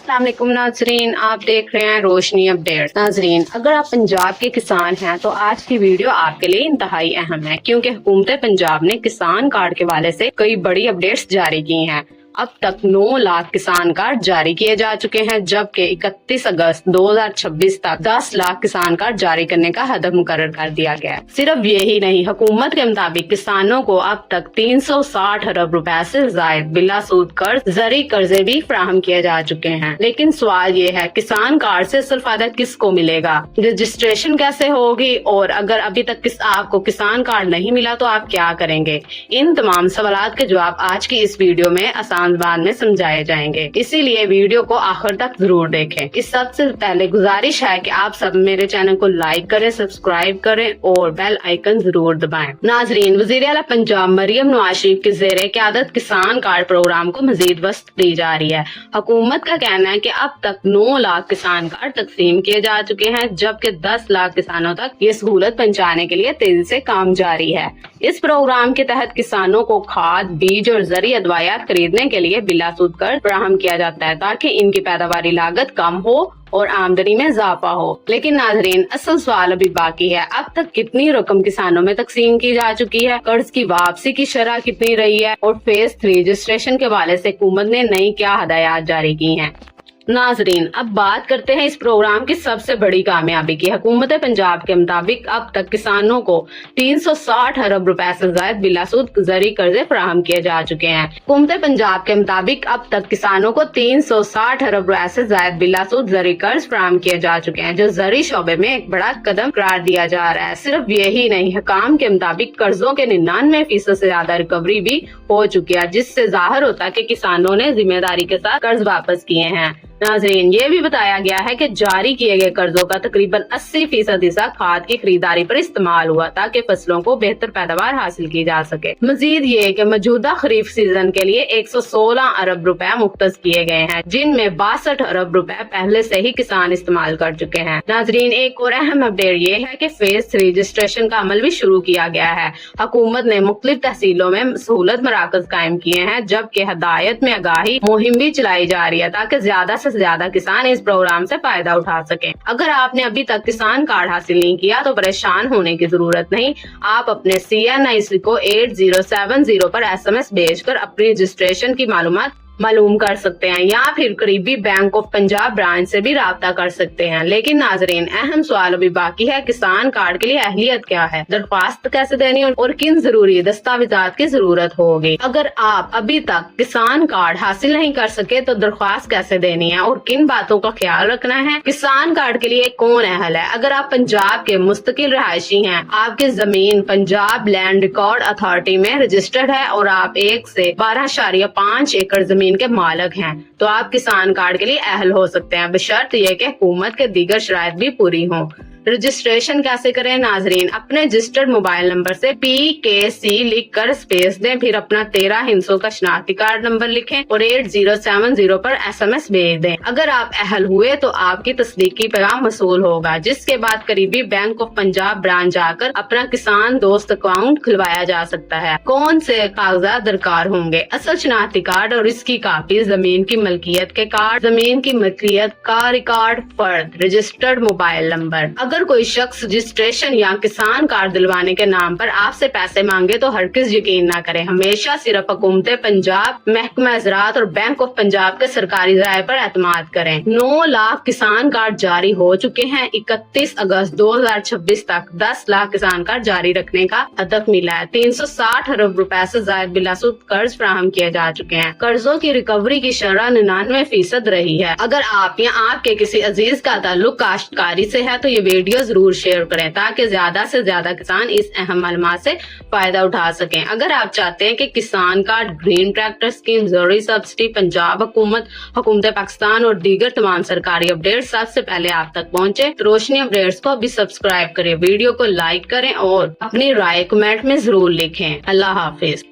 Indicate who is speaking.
Speaker 1: अस्सलाम वालेकुम नाजरीन, आप देख रहे हैं रोशनी अपडेट। नाजरीन, अगर आप पंजाब के किसान हैं तो आज की वीडियो आपके लिए इंतहाई अहम है, क्योंकि हुकूमत पंजाब ने किसान कार्ड के हवाले से कई बड़ी अपडेट्स जारी की हैं। अब तक 9 लाख किसान कार्ड जारी किए जा चुके हैं, जबकि 31 अगस्त 2026 तक 10 लाख किसान कार्ड जारी करने का हदफ मुकर्रर कर दिया गया है। सिर्फ यही नहीं, हुकूमत के मुताबिक किसानों को अब तक 360 अरब रुपए से ज्यादा बिला सूद कर्ज जरी कर्जे भी फराहम किए जा चुके हैं। लेकिन सवाल ये है, किसान कार्ड से असल फायदा किसको मिलेगा, रजिस्ट्रेशन कैसे होगी, और अगर अभी तक आपको किसान कार्ड नहीं मिला तो आप क्या करेंगे? इन तमाम सवालात के जवाब आज की इस वीडियो में आसान बाद में समझाए जाएंगे, इसीलिए वीडियो को आखिर तक जरूर देखें। इस सबसे पहले गुजारिश है कि आप सब मेरे चैनल को लाइक करें, सब्सक्राइब करें और बेल आइकन जरूर दबाएं। नाजरीन, वज़ीर आला पंजाब मरियम नवाज शरीफ की ज़ेरे क़यादत किसान कार्ड प्रोग्राम को मजीद वसअत दी जा रही है। हुकूमत का कहना है कि अब तक 9 लाख किसान कार्ड तकसीम किए जा चुके हैं, जबकि 10 लाख किसानों तक ये सहूलत पहुँचाने के लिए तेजी से काम जारी है। इस प्रोग्राम के तहत किसानों को खाद, बीज और जरी अदवायात खरीदने के लिए बिला सूद कर्ज फराहम किया जाता है, ताकि इनकी पैदावारी लागत कम हो और आमदनी में इजाफा हो। लेकिन नाजरीन, असल सवाल अभी बाकी है। अब तक कितनी रकम किसानों में तकसीम की जा चुकी है, कर्ज की वापसी की शरह कितनी रही है, और फेज 3 रजिस्ट्रेशन के हवाले से हुकूमत ने नई क्या हदायत जारी की हैं। नाजरीन, अब बात करते हैं इस प्रोग्राम की सबसे बड़ी कामयाबी की। हुकूमत पंजाब के मुताबिक अब तक किसानों को 360 अरब रुपए से ज्यादा बिलासूद जरी कर्जे फराहम किए जा चुके हैं। हुकूमत पंजाब के मुताबिक अब तक किसानों को 360 अरब रुपए से ज्यादा बिलासूद जरी कर्ज फराहम किए जा चुके हैं, जो जरी शोबे में एक बड़ा कदम करार दिया जा रहा है। सिर्फ यही नहीं, हुकाम के मुताबिक कर्जों के 99% से ज्यादा रिकवरी भी हो चुकी है, जिससे जाहिर होता है कि किसानों ने जिम्मेदारी के साथ कर्ज वापस किए हैं। नाजरीन, ये भी बताया गया है कि जारी किए गए कर्जों का तकरीबन 80% हिस्सा खाद की खरीदारी पर इस्तेमाल हुआ, ताकि फसलों को बेहतर पैदावार हासिल की जा सके। मजीद ये कि मौजूदा खरीफ सीजन के लिए 116 अरब रुपए मुख्तस किए गए हैं, जिनमें 62 अरब रुपए पहले से ही किसान इस्तेमाल कर चुके हैं। नाजरीन, एक और अहम अपडेट ये है कि फेज 3 रजिस्ट्रेशन का अमल भी शुरू किया गया है। हुकूमत ने मुख्तलिफ तहसीलों में सहूलत मराकज कायम किए हैं, जबकि हदायत में आगाही मुहिम भी चलाई जा रही है, ताकि ज्यादा से ज्यादा किसान इस प्रोग्राम से फायदा उठा सकें। अगर आपने अभी तक किसान कार्ड हासिल नहीं किया तो परेशान होने की जरूरत नहीं। आप अपने CNIC को 8070 पर SMS भेजकर अपनी रजिस्ट्रेशन की मालूम कर सकते हैं, या फिर करीबी बैंक ऑफ पंजाब ब्रांच से भी राब्ता कर सकते हैं। लेकिन नाजरीन, अहम सवाल अभी बाकी है, किसान कार्ड के लिए अहलियत क्या है, दरख्वास्त कैसे देनी और किन जरूरी दस्तावेजात की जरूरत होगी। अगर आप अभी तक किसान कार्ड हासिल नहीं कर सके तो दरख्वास्त कैसे देनी है और किन बातों का ख्याल रखना है। किसान कार्ड के लिए कौन अहल है? अगर आप पंजाब के मुस्तकिल रहायशी हैं, आपकी जमीन पंजाब लैंड रिकॉर्ड अथॉरिटी में रजिस्टर्ड है और आप 1 से 12.5 एकड़ जमीन के मालिक हैं, तो आप किसान कार्ड के लिए अहल हो सकते हैं, बशर्त यह कि हुकूमत के दीगर शराइत भी पूरी हों। रजिस्ट्रेशन कैसे करें? नाजरीन, अपने रजिस्टर्ड मोबाइल नंबर से PKC लिखकर स्पेस दें, फिर अपना 13 हिस्सों का शनाख्ती कार्ड नंबर लिखें और 8070 पर SMS भेज दें। अगर आप अहल हुए तो आपकी तस्दीकी पैगाम मसूल होगा, जिसके बाद करीबी बैंक ऑफ पंजाब ब्रांच जाकर अपना किसान दोस्त अकाउंट खुलवाया जा सकता है। कौन से कागजात दरकार होंगे? असल शनाख्ती कार्ड और इसकी कापी, जमीन की मलकियत के कार्ड, जमीन की मलकियत का रिकॉर्ड, फर्द, रजिस्टर्ड मोबाइल नंबर। अगर कोई शख्स रजिस्ट्रेशन या किसान कार्ड दिलवाने के नाम पर आपसे पैसे मांगे तो हरगिज यकीन ना करें। हमेशा सिर्फ हुकूमत पंजाब, महकमा ज़राअत और बैंक ऑफ पंजाब के सरकारी राय पर एतमाद करें। 9 लाख किसान कार्ड जारी हो चुके हैं। 31 अगस्त 2026 तक 10 लाख किसान कार्ड जारी रखने का हदफ मिला है। 360 अरब रुपए से ज्यादा बिलासूद कर्ज फराहम किए जा चुके हैं। कर्जों की रिकवरी की शरह 99% रही है। अगर आप या आपके किसी अजीज का ताल्लुक काश्तकारी से है तो ये वीडियो जरूर शेयर करें, ताकि ज्यादा से ज्यादा किसान इस अहम मालूमात से फायदा उठा सकें। अगर आप चाहते हैं कि किसान कार्ड, ग्रीन ट्रैक्टर स्कीम, जरूरी सब्सिडी, पंजाब हुकूमत, हुकूमत पाकिस्तान और दीगर तमाम सरकारी अपडेट सबसे पहले आप तक पहुंचे, तो रोशनी अपडेट्स को अभी सब्सक्राइब करें, वीडियो को लाइक करें और अपनी राय कमेंट में जरूर लिखें। अल्लाह हाफिज।